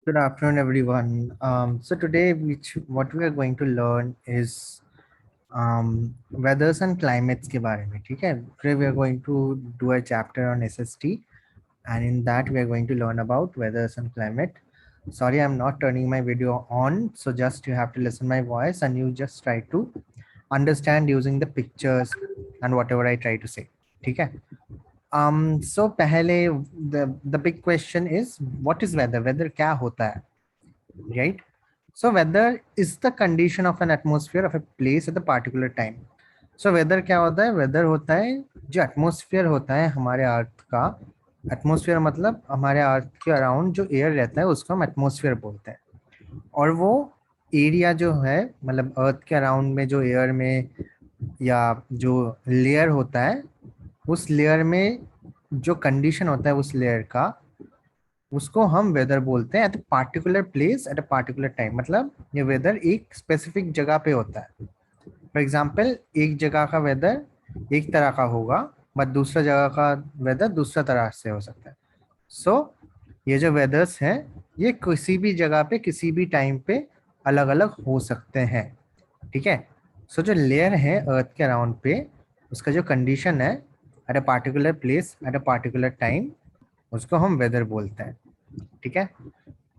Good afternoon, everyone. So today, what we are going to learn is weathers and climates के बारे में, ठीक है? Today we are going to do a chapter on SST, and in that we are going to learn about weathers and climate. Sorry, I'm not turning my video on, so just you have to listen my voice and you just try to understand using the pictures and whatever I try to say. ठीक है? So पहले the big question is what is weather? Weather क्या होता है? Right? So weather is the condition of an atmosphere of a place at a particular time. So weather क्या होता है? Weather होता है जो atmosphere होता है हमारे अर्थ का. एटमोसफियर मतलब हमारे अर्थ के अराउंड जो एयर रहता है उसको हम एटमोसफियर बोलते हैं. और वो एरिया जो है मतलब अर्थ के अराउंड में जो एयर में या जो लेयर होता है उस लेयर में जो कंडीशन होता है उस लेयर का उसको हम वेदर बोलते हैं at a particular place at a particular time. मतलब ये वेदर एक स्पेसिफिक जगह पे होता है. फॉर एग्जाम्पल एक जगह का वेदर एक तरह का होगा बट दूसरा जगह का वेदर दूसरा तरह से हो सकता है. सो ये जो वेदर्स हैं ये किसी भी जगह पे किसी भी टाइम पे अलग अलग हो सकते हैं. ठीक है. सो जो लेयर है अर्थ के अराउंड पे उसका जो कंडीशन है at a particular place at a particular time उसको हम वेदर बोलते हैं. ठीक है.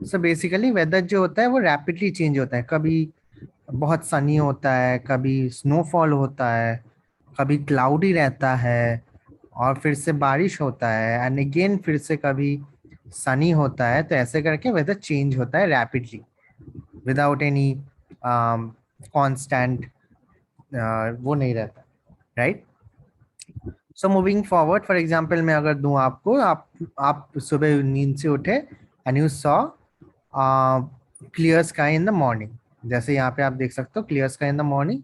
सो बेसिकली वेदर जो होता है वो रैपिडली चेंज होता है. कभी बहुत सनी होता है, कभी स्नोफॉल होता है, कभी क्लाउडी रहता है और फिर से बारिश होता है एंड अगेन फिर से कभी सनी होता है. तो ऐसे करके वेदर चेंज होता है रैपिडली विदाउट एनी कांस्टेंट. वो नहीं रहता. Right. So moving forward for example मैं अगर दूं आपको, आप सुबह नींद से उठे and you saw clear sky in the morning. जैसे यहाँ पे आप देख सकते हो clear sky in the morning.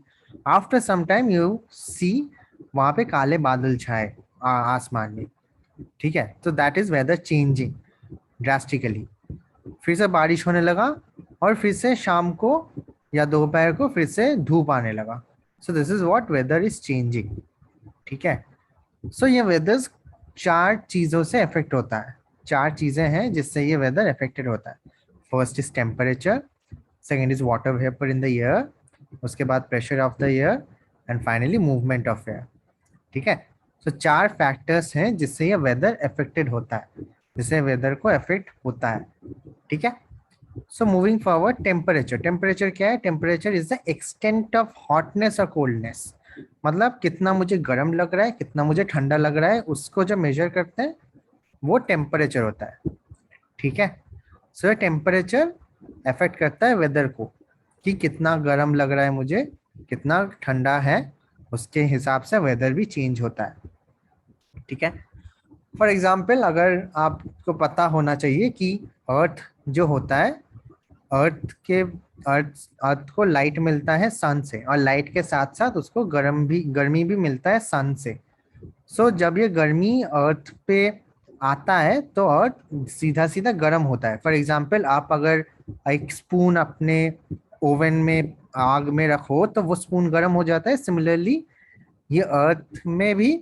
After some time you see वहां पे काले बादल छाए आसमान में. ठीक है. तो that is whether changing drastically. फिर से बारिश होने लगा और फिर से शाम को या दोपहर को फिर से धूप आने लगा. So this is what weather is changing. ठीक है. सो ये वेदर्स चार चीजों से इफेक्ट होता है. चार चीजें हैं जिससे ये वेदर इफेक्टेड होता है. First is temperature, second is water vapour in the air, उसके बाद pressure of the air and finally movement of air. ठीक है. सो चार फैक्टर्स हैं जिससे ये वेदर इफेक्टेड होता है, जिससे वेदर को इफेक्ट होता है. ठीक है. सो मूविंग फॉरवर्ड, टेम्परेचर. टेम्परेचर क्या है? Temperature is the extent of hotness और कोल्डनेस. मतलब कितना मुझे गर्म लग रहा है कितना मुझे ठंडा लग रहा है उसको जब मेजर करते हैं वो टेम्परेचर होता है. ठीक है. सो टेम्परेचर अफेक्ट करता है वेदर को कि कितना गर्म लग रहा है मुझे कितना ठंडा है. उसके हिसाब से वेदर भी चेंज होता है. ठीक है. फॉर एग्जाम्पल अगर आपको पता होना चाहिए कि अर्थ जो होता है अर्थ के अर्थ को लाइट मिलता है सन से और लाइट के साथ साथ उसको गर्मी भी मिलता है सन से. सो जब ये गर्मी अर्थ पे आता है तो अर्थ सीधा सीधा गर्म होता है. फॉर एग्जाम्पल आप अगर एक स्पून अपने ओवन में आग में रखो तो वो स्पून गर्म हो जाता है. सिमिलरली ये अर्थ में भी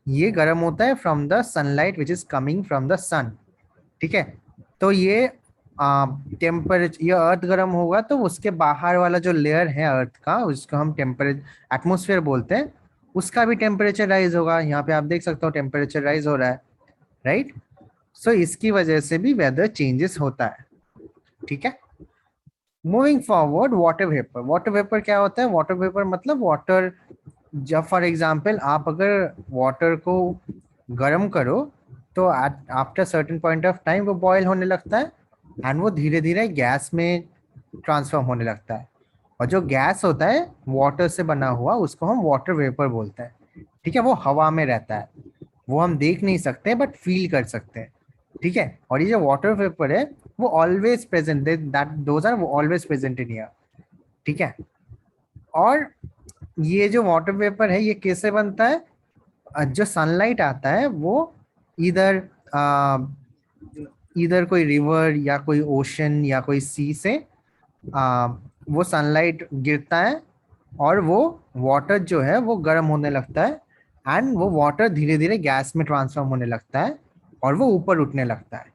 ये गर्म होता है from the sunlight which is coming from the sun. ठीक है. तो ये टेम्परेचर ये अर्थ गर्म होगा तो उसके बाहर वाला जो लेयर है अर्थ का उसको हम टेम्परेचर एटमोसफियर बोलते हैं. उसका भी टेम्परेचर राइज होगा. यहाँ पे आप देख सकते हो टेम्परेचर राइज हो रहा है. राइट. सो इसकी वजह से भी वेदर चेंजेस होता है. ठीक है. Moving forward, water vapour. Water vapour क्या होता है? वाटर वेपर मतलब वाटर जब फॉर एग्जाम्पल आप अगर वाटर को गर्म करो तो after certain point of time वो बॉयल होने लगता है एंड वो धीरे धीरे गैस में ट्रांसफॉर्म होने लगता है. और जो गैस होता है वाटर से बना हुआ उसको हम वाटर वेपर बोलते हैं. ठीक है. वो हवा में रहता है. वो हम देख नहीं सकते बट फील कर सकते हैं. ठीक है. और ये जो वाटर वेपर है वो always present that those are always present in air. ठीक है. और ये जो वाटर वेपर है ये कैसे बनता है? जो सनलाइट आता है वो इधर इधर कोई रिवर या कोई ओशन या कोई सी से वो सनलाइट गिरता है और वो वाटर जो है वो गर्म होने लगता है एंड वो वाटर धीरे धीरे गैस में ट्रांसफॉर्म होने लगता है और वो ऊपर उठने लगता है.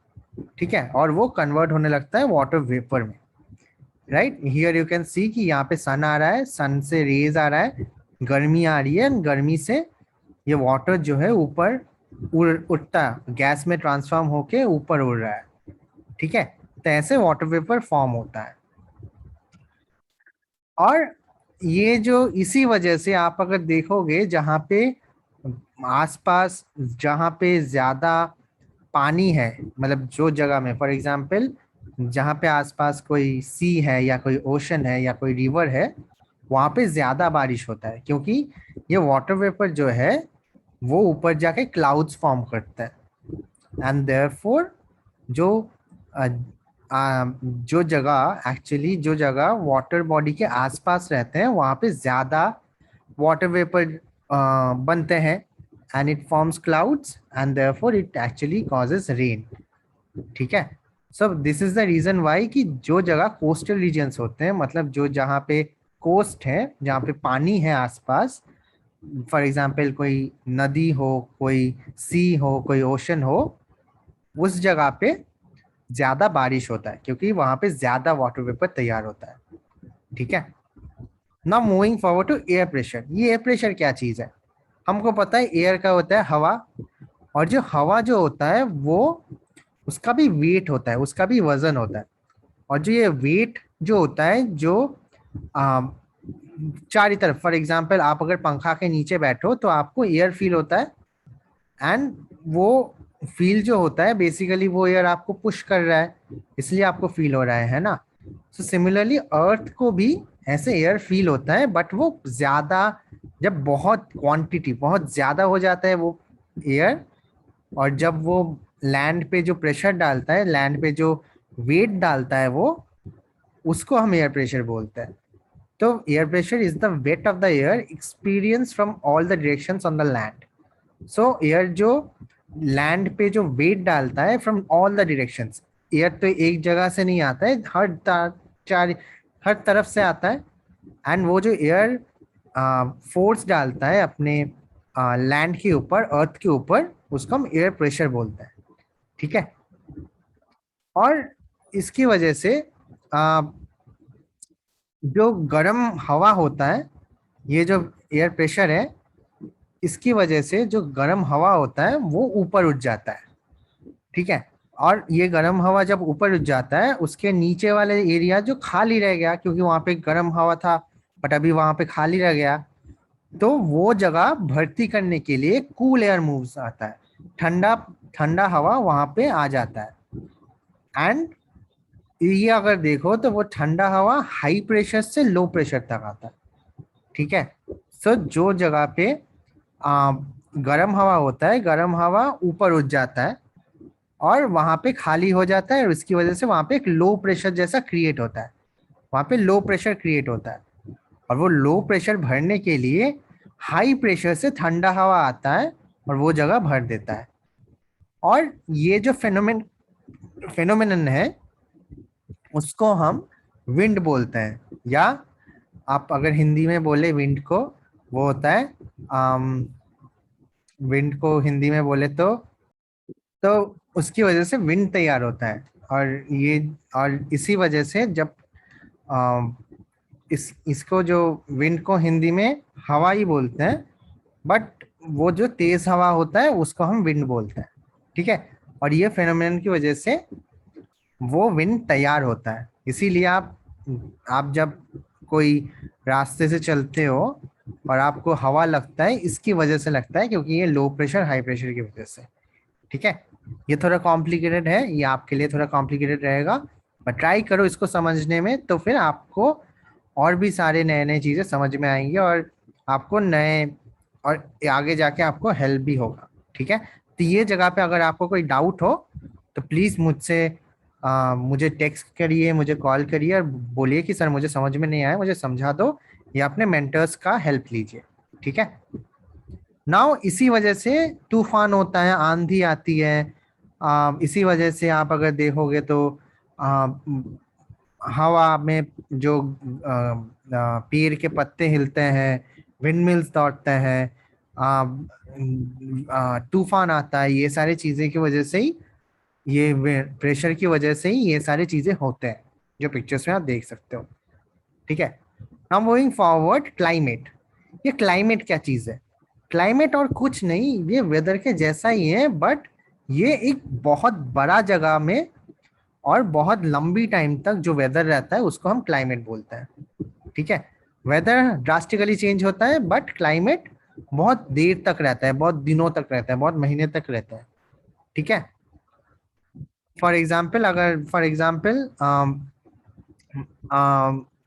ठीक है, और वो कन्वर्ट होने लगता है वाटर वेपर में। Right, here you can see कि यहाँ पे सन आ रहा है, सन से रेज आ रहा है, गर्मी आ रही है, गर्मी से ये वाटर जो है ऊपर उड़ता गैस में ट्रांसफॉर्म होके ऊपर उड़ रहा है। ठीक है, तो ऐसे वाटर वेपर फॉर्म होता है। और ये जो इसी वजह से आप अगर देखोगे जहाँ पे आसपास, जहाँ पे ज्यादा पानी है, मतलब जो जगह में फॉर एग्जांपल जहाँ पे आसपास कोई सी है या कोई ओशन है या कोई रिवर है, वहाँ पे ज्यादा बारिश होता है, क्योंकि ये वाटर वेपर जो है वो ऊपर जाके क्लाउड्स फॉर्म करता है। एंड देयरफॉर जो अ, जो जगह एक्चुअली जो जगह वाटर बॉडी के आसपास रहते हैं वहाँ पे ज्यादा वाटर वेपर बनते हैं, and it forms clouds and therefore it actually causes rain. ठीक है, so this is the reason why कि जो जगह कोस्टल रीजन्स होते हैं, मतलब जो जहाँ पे कोस्ट है, जहाँ पे पानी है आसपास, फॉर एग्जाम्पल कोई नदी हो, कोई सी हो, कोई ओशन हो, उस जगह पे ज्यादा बारिश होता है क्योंकि वहां पे ज्यादा वाटर वेपर तैयार होता है। ठीक है, now moving forward to air pressure. ये एयर प्रेशर क्या चीज है? हमको पता है एयर का होता है हवा, और जो हवा जो होता है वो उसका भी वेट होता है, उसका भी वजन होता है। और जो ये वेट जो होता है, जो आ, चारों तरफ, फॉर एग्जांपल आप अगर पंखा के नीचे बैठो तो आपको एयर फील होता है, एंड वो फील जो होता है बेसिकली वो एयर आपको पुश कर रहा है, इसलिए आपको फील हो रहा है ना। सो सिमिलरली अर्थ को भी ऐसे एयर फील होता है, बट वो ज्यादा, जब बहुत क्वांटिटी बहुत ज्यादा हो जाता है वो एयर, और जब वो लैंड पे जो प्रेशर डालता है, लैंड पे जो वेट डालता है वो, उसको हम एयर प्रेशर बोलते हैं। तो air pressure is the weight of the air experience from all the directions on the land. So air जो लैंड पे जो वेट डालता है from all the directions, air तो एक जगह से नहीं आता है, चार हर तरफ से आता है। एंड वो जो एयर फोर्स डालता है अपने लैंड के ऊपर, अर्थ के ऊपर, उसको हम एयर प्रेशर बोलते हैं। ठीक है, और इसकी वजह से आ, जो गर्म हवा होता है, ये जो एयर प्रेशर है, इसकी वजह से जो गर्म हवा होता है वो ऊपर उठ जाता है। ठीक है, और ये गर्म हवा जब ऊपर उठ जाता है, उसके नीचे वाले एरिया जो खाली रह गया, क्योंकि वहां पे गर्म हवा था बट अभी वहां पे खाली रह गया, तो वो जगह भर्ती करने के लिए कूल एयर मूव्स आता है, ठंडा ठंडा हवा वहां पे आ जाता है। एंड ये अगर देखो तो वो ठंडा हवा हाई प्रेशर से लो प्रेशर तक आता है। ठीक है, सो जो जगह पे आ, गर्म हवा होता है, गर्म हवा ऊपर उठ जाता है और वहां पे खाली हो जाता है, और इसकी वजह से वहां पे एक लो प्रेशर जैसा क्रिएट होता है, वहां पे लो प्रेशर क्रिएट होता है। और वो लो प्रेशर भरने के लिए हाई प्रेशर से ठंडा हवा आता है और वो जगह भर देता है। और ये जो फेनोमेनन है उसको हम विंड बोलते हैं, या आप अगर हिंदी में बोले विंड को, वो होता है विंड को हिंदी में बोले तो उसकी वजह से विंड तैयार होता है। और ये, और इसी वजह से जब अम, इसको जो विंड को हिंदी में हवा ही बोलते हैं, बट वो जो तेज हवा होता है उसको हम विंड बोलते हैं। ठीक है, और ये फेनोमेनन की वजह से वो विंड तैयार होता है। इसीलिए आप जब कोई रास्ते से चलते हो और आपको हवा लगता है, इसकी वजह से लगता है क्योंकि ये लो प्रेशर हाई प्रेशर की वजह से। ठीक है, ये थोड़ा कॉम्प्लिकेटेड है, ये आपके लिए थोड़ा कॉम्प्लिकेटेड रहेगा, बट ट्राई करो इसको समझने में, तो फिर आपको और भी सारे नए नए चीजें समझ में आएंगी, और आपको नए, और आगे जाके आपको हेल्प भी होगा। ठीक है, तो ये जगह पे अगर आपको कोई डाउट हो तो प्लीज मुझसे मुझे टेक्स्ट करिए, मुझे कॉल करिए और बोलिए कि सर मुझे समझ में नहीं आया, मुझे समझा दो, या अपने मेंटर्स का हेल्प लीजिए। ठीक है, नाउ इसी वजह से तूफान होता है, आंधी आती है। इसी वजह से आप अगर देखोगे तो आ, हवा में जो पेड़ के पत्ते हिलते हैं, विंडमिल्स दौड़ते हैं, तूफान आता है, ये सारी चीजें की वजह से ही ये प्रेशर की वजह से ही ये सारी चीजें होते हैं जो पिक्चर्स में आप देख सकते हो। ठीक है। Now moving forward, climate. ये क्लाइमेट क्या चीज है? क्लाइमेट और कुछ नहीं, ये वेदर के जैसा ही है, बट ये एक बहुत बड़ा जगह में और बहुत लंबी टाइम तक जो वेदर रहता है उसको हम क्लाइमेट बोलते हैं। ठीक है। वेदर ड्रास्टिकली चेंज होता है, बट क्लाइमेट बहुत देर तक रहता है, बहुत दिनों तक रहता है, बहुत महीने तक रहता है। ठीक है। फॉर एग्जाम्पल, अगर फॉर एग्जाम्पल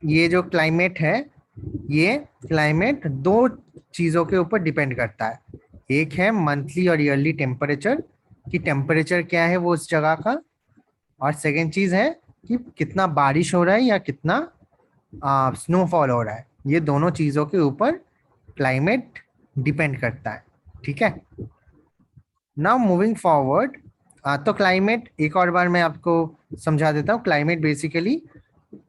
ये जो क्लाइमेट है, ये क्लाइमेट दो चीजों के ऊपर डिपेंड करता है। एक है मंथली और ईयरली टेम्परेचर, कि टेम्परेचर क्या है वो उस जगह का। और सेकेंड चीज है कि कितना बारिश हो रहा है या कितना स्नोफॉल हो रहा है। ये दोनों चीजों के ऊपर क्लाइमेट डिपेंड करता है। ठीक है। नाउ मूविंग फॉरवर्ड, तो क्लाइमेट एक और बार मैं आपको समझा देता हूँ। क्लाइमेट बेसिकली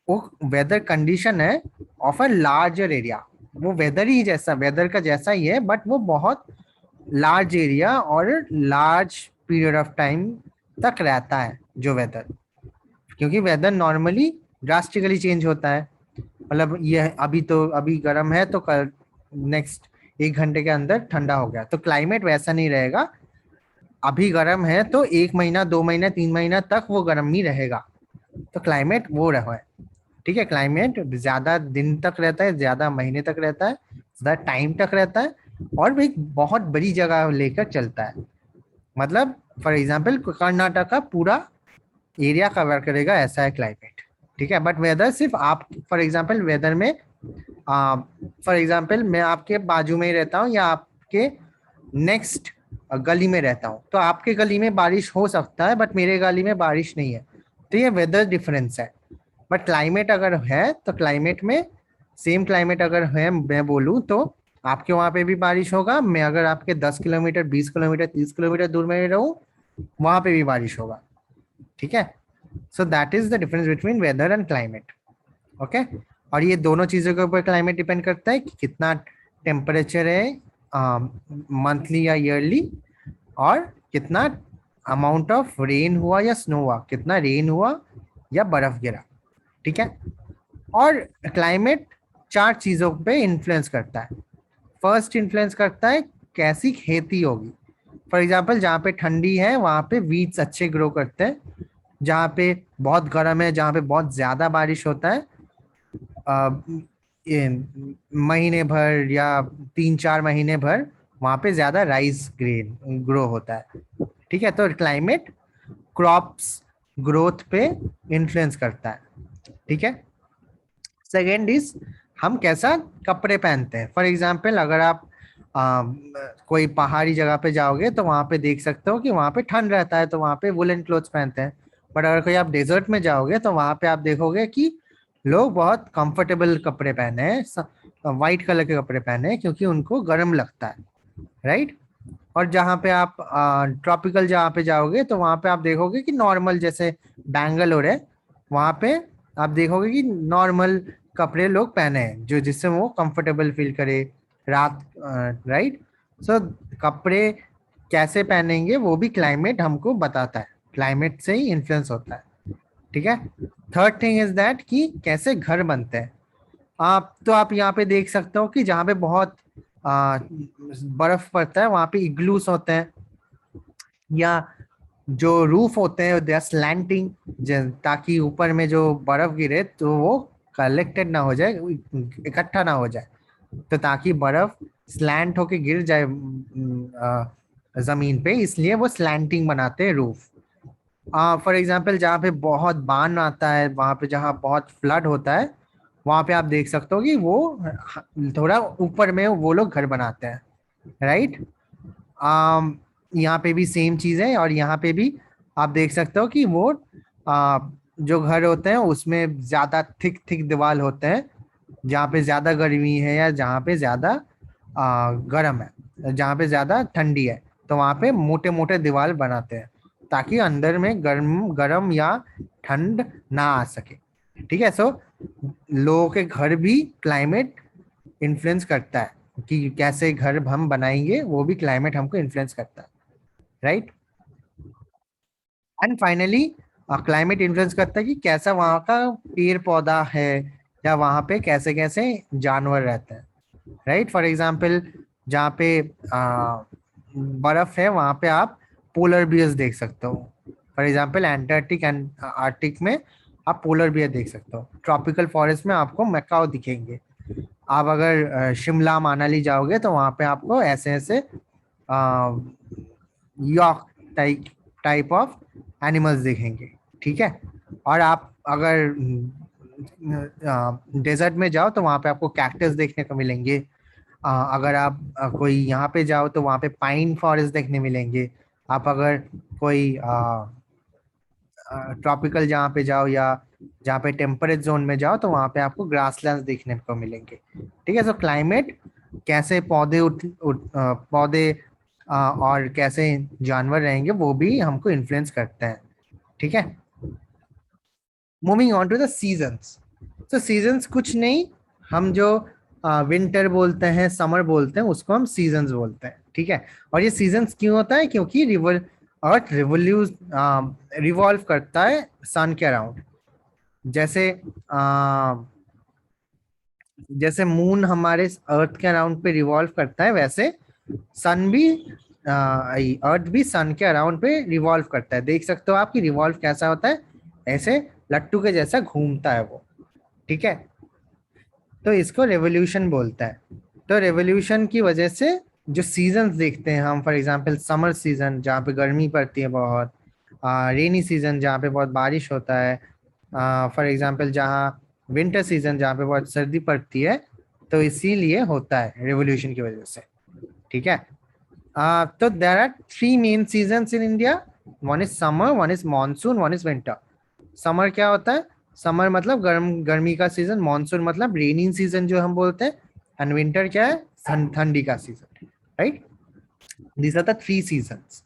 वो वेदर कंडीशन है ऑफ अ लार्जर एरिया। वो वेदर ही जैसा, वेदर का जैसा ही है, बट वो बहुत लार्ज एरिया और लार्ज पीरियड ऑफ टाइम तक रहता है जो वेदर। क्योंकि वेदर नॉर्मली ड्रास्टिकली चेंज होता है। मतलब ये अभी तो अभी गर्म है तो कल नेक्स्ट 1 घंटे के अंदर ठंडा हो गया, तो क्लाइमेट वैसा नहीं रहेगा। अभी गर्म है तो 1 महीना 2 महीना 3 महीना तक वो गर्म ही रहेगा। तो क्लाइमेट वो रहा है। ठीक है। क्लाइमेट ज्यादा दिन तक रहता है, ज्यादा महीने तक रहता है, ज्यादा टाइम तक रहता है, और एक बहुत बड़ी जगह लेकर चलता है। मतलब फॉर एग्जाम्पल कर्नाटक का पूरा एरिया कवर करेगा, ऐसा है क्लाइमेट। ठीक है। बट वेदर सिर्फ आप, फॉर एग्जाम्पल वेदर में फॉर एग्जाम्पल मैं आपके बाजू में ही रहता हूँ या आपके नेक्स्ट गली में रहता हूँ, तो आपके गली में बारिश हो सकता है बट मेरे गली में बारिश नहीं है। तो ये वेदर डिफरेंस है। बट क्लाइमेट अगर है तो क्लाइमेट में सेम क्लाइमेट अगर है, मैं बोलूँ तो आपके वहां पे भी बारिश होगा, मैं अगर आपके 10 किलोमीटर 20 किलोमीटर 30 किलोमीटर दूर में रहूँ वहां पे भी बारिश होगा। ठीक है। So that is the difference between weather and climate. Okay. और ये दोनों चीजों के ऊपर क्लाइमेट डिपेंड करता है कि कितना टेम्परेचर है मंथली या ईयरली, और कितना अमाउंट ऑफ रेन हुआ या स्नो हुआ, कितना रेन हुआ या बर्फ गिरा। ठीक है। और क्लाइमेट 4 चीजों पे इन्फ्लुएंस करता है। फर्स्ट इन्फ्लुएंस करता है कैसी खेती होगी। फॉर एग्जाम्पल जहाँ पे ठंडी है वहाँ पे वीड्स अच्छे ग्रो करते हैं। जहाँ पे बहुत गर्म है, जहाँ पे बहुत ज्यादा बारिश होता है, अ, ये महीने भर या 3-4 महीने भर वहाँ पे ज्यादा राइस ग्रेन ग्रो होता है। ठीक है। तो क्लाइमेट क्रॉप्स ग्रोथ पे इन्फ्लुएंस करता है। ठीक है। सेकेंड इज हम कैसा कपड़े पहनते हैं। फॉर एग्जाम्पल अगर आप कोई पहाड़ी जगह पे जाओगे तो वहां पे देख सकते हो कि वहां पे ठंड रहता है, तो वहां पे वुलन क्लोथ्स पहनते हैं। बट अगर कोई आप डेजर्ट में जाओगे तो वहां पे आप देखोगे कि लोग बहुत कंफर्टेबल कपड़े पहने हैं, वाइट कलर के कपड़े पहने हैं, क्योंकि उनको गर्म लगता है। राइट। और जहाँ पे आप ट्रॉपिकल जहाँ पे जाओगे तो वहाँ पे आप देखोगे कि नॉर्मल, जैसे बैंगलोर है, वहाँ पे आप देखोगे कि नॉर्मल कपड़े लोग पहने हैं जो जिससे वो कंफर्टेबल फील करे रात। राइट। सो कपड़े कैसे पहनेंगे वो भी क्लाइमेट हमको बताता है, क्लाइमेट से ही इन्फ्लुएंस होता है। ठीक है। थर्ड थिंग इज दैट कि कैसे घर बनते हैं। आप तो आप यहाँ पे देख सकते हो कि जहाँ पे बहुत बर्फ पड़ता है वहाँ पे इग्लूस होते हैं, या जो रूफ होते हैं दे आर स्लैंटिंग, ताकि ऊपर में जो बर्फ गिरे तो वो कलेक्टेड ना हो जाए, इकट्ठा ना हो जाए। तो ताकि बर्फ स्लैंट होके गिर जाए जमीन पे, इसलिए वो स्लैंटिंग बनाते हैं रूफ। फॉर एग्जाम्पल जहाँ पे बहुत बाढ़ आता है, वहाँ पे जहाँ बहुत फ्लड होता है, वहाँ पे आप देख सकते हो कि वो थोड़ा ऊपर में वो लोग घर बनाते हैं। राइट। यहाँ पे भी सेम चीज है, और यहाँ पे भी आप देख सकते हो कि वो जो घर होते हैं उसमें ज्यादा थिक थिक दीवार होते हैं, जहाँ पे ज्यादा गर्मी है या जहाँ पे ज्यादा गर्म है, जहाँ पे ज्यादा ठंडी है, तो वहाँ पे मोटे मोटे दीवार बनाते हैं ताकि अंदर में गर्म गर्म या ठंड ना आ सके। ठीक है। सो लोगों के घर भी क्लाइमेट इन्फ्लुएंस करता है, कि कैसे घर हम बनाएंगे वो भी क्लाइमेट हमको इन्फ्लुएंस करता है। Right. And finally climate influence करता है कि कैसा वहाँ का पेड़ पौधा है, या वहाँ पे कैसे कैसे जानवर रहते हैं, राइट। फॉर एग्जाम्पल जहाँ पे बर्फ है वहाँ पे आप पोलर बियर्स देख सकते हो। For example Antarctic and Arctic में आप पोलर बियर देख सकते हो। ट्रॉपिकल फॉरेस्ट में आपको मैकाओ दिखेंगे। आप अगर शिमला मनाली जाओगे तो वहाँ पे आपको ऐसे ऐसे yak type type of animals दिखेंगे, ठीक है। और आप अगर डेजर्ट में जाओ तो वहाँ पे आपको कैक्टस देखने को मिलेंगे। अगर आप कोई यहाँ पे जाओ तो वहाँ पे पाइन फॉरेस्ट देखने मिलेंगे। आप अगर कोई ट्रॉपिकल जहाँ पे जाओ या जहाँ पे टेम्परेट जोन में जाओ तो वहाँ पे आपको ग्रासलैंड्स देखने को मिलेंगे, ठीक है। सो क्लाइमेट कैसे पौधे और कैसे जानवर रहेंगे वो भी हमको इन्फ्लुएंस करते हैं, ठीक है। Moving on to the seasons. तो सीजन्स कुछ नहीं, हम जो विंटर बोलते हैं, समर बोलते हैं, उसको हम सीजन्स बोलते हैं, ठीक है। और ये सीजन्स क्यों होता है? क्योंकि अर्थ रिवॉल्व करता है सन के अराउंड। जैसे जैसे मून हमारे अर्थ के अराउंड पे रिवॉल्व करता है, वैसे सन भी अर्थ भी सन के अराउंड पे रिवॉल्व करता है। देख सकते हो आप कि रिवॉल्व कैसा होता है, ऐसे लट्टू के जैसा घूमता है वो, ठीक है। तो इसको रेवोल्यूशन बोलता है। तो रेवोल्यूशन की वजह से जो सीजन्स देखते हैं हम, फॉर एग्जांपल समर सीजन जहाँ पे गर्मी पड़ती है बहुत, रेनी सीजन जहाँ पे बहुत बारिश होता है, फॉर एग्जांपल जहाँ विंटर सीजन जहाँ पे बहुत सर्दी पड़ती है, तो इसीलिए होता है रेवोल्यूशन की वजह से, ठीक है। तो there are three main seasons in India. One is summer, one is monsoon, one is winter. Summer क्या होता है? समर मतलब गर्मी का सीजन, मानसून मतलब रेनी सीजन जो हम बोलते हैं, एंड विंटर क्या है? ठंडी का season, right. These are the three seasons.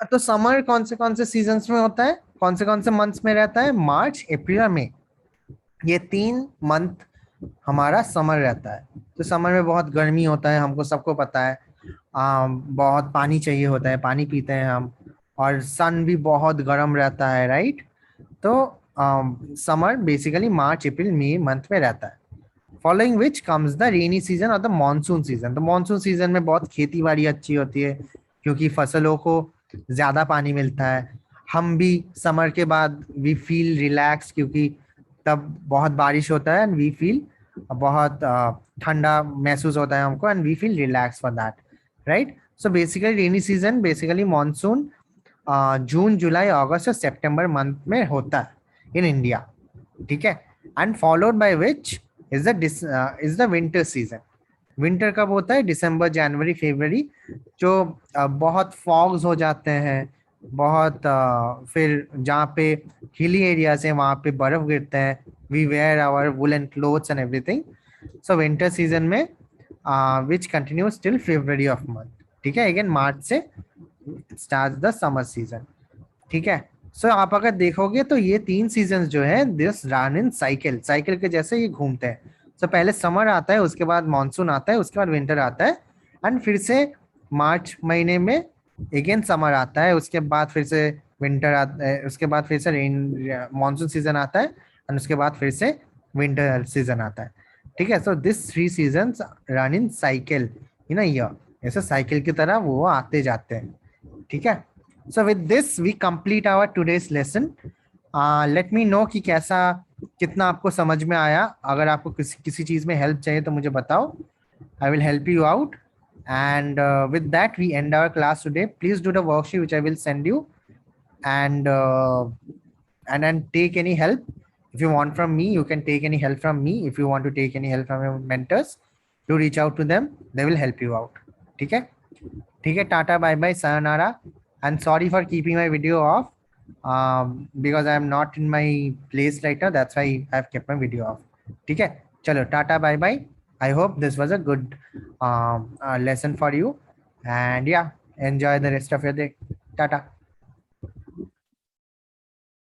तो समर कौन से सीजन्स में होता है, कौन से मंथ्स में रहता है? मार्च, अप्रैल और मई, ये 3 मंथ हमारा समर रहता है। तो समर में बहुत गर्मी होता है, हमको सबको पता है। बहुत पानी चाहिए होता है, पानी पीते हैं हम, और सन भी बहुत गर्म रहता है, राइट। तो समर बेसिकली मार्च अप्रैल मई मंथ में रहता है। Following which comes the rainy season और द मानसून सीजन। तो मानसून सीजन में बहुत खेती बाड़ी अच्छी होती है, क्योंकि फसलों को ज्यादा पानी मिलता है। हम भी समर के बाद वी फील रिलैक्स, क्योंकि तब बहुत बारिश होता है, एंड वी फील बहुत ठंडा महसूस होता है हमको, and we feel relax for that, right. So basically rainy season basically monsoon June July August और सितंबर मंथ में होता है इन इंडिया, ठीक है। And followed by which is the winter season. Winter कब होता है? दिसंबर जनवरी फरवरी, जो बहुत फॉग्स हो जाते हैं, बहुत फिर जहाँ पे हिली एरियाज है वहाँ पे बर्फ गिरते हैं। We wear our woollen clothes and everything. So winter season में which continues till February of month, ठीक है। अगेन मार्च से स्टार्ट द समर सीजन, ठीक है। सो आप अगर देखोगे तो ये 3 सीजन जो है this run in cycle, cycle के जैसे ये घूमते हैं। सो पहले समर आता है, उसके बाद मानसून आता है, उसके बाद विंटर आता है, एंड फिर से मार्च महीने में अगेन समर आता है, उसके बाद फिर से विंटर आता है, उसके बाद फिर से रेन मानसून सीजन आता है, एंड उसके बाद फिर से विंटर सीजन आता है, ठीक है। So this 3 seasons run in cycle in a year. ऐसे साइकिल की तरह वो आते जाते हैं, ठीक है। So with this we complete our today's lesson. Let me know कि कैसा, कितना आपको समझ में आया। अगर आपको किसी चीज में हेल्प चाहिए तो मुझे बताओ, I will help you out. And with that, we end our class today. Please do the worksheet which I will send you, and then take any help. If you want from me, you can take any help from me. If you want to take any help from your mentors, do reach out to them. They will help you out. ठीक है? ठीक है, tata bye bye sayonara, and sorry for keeping my video off, because I am not in my place right now, that's why I have kept my video off. ठीक है, चलो tata bye bye. I hope this was a good lesson for you, and yeah, enjoy the rest of your day. Tata.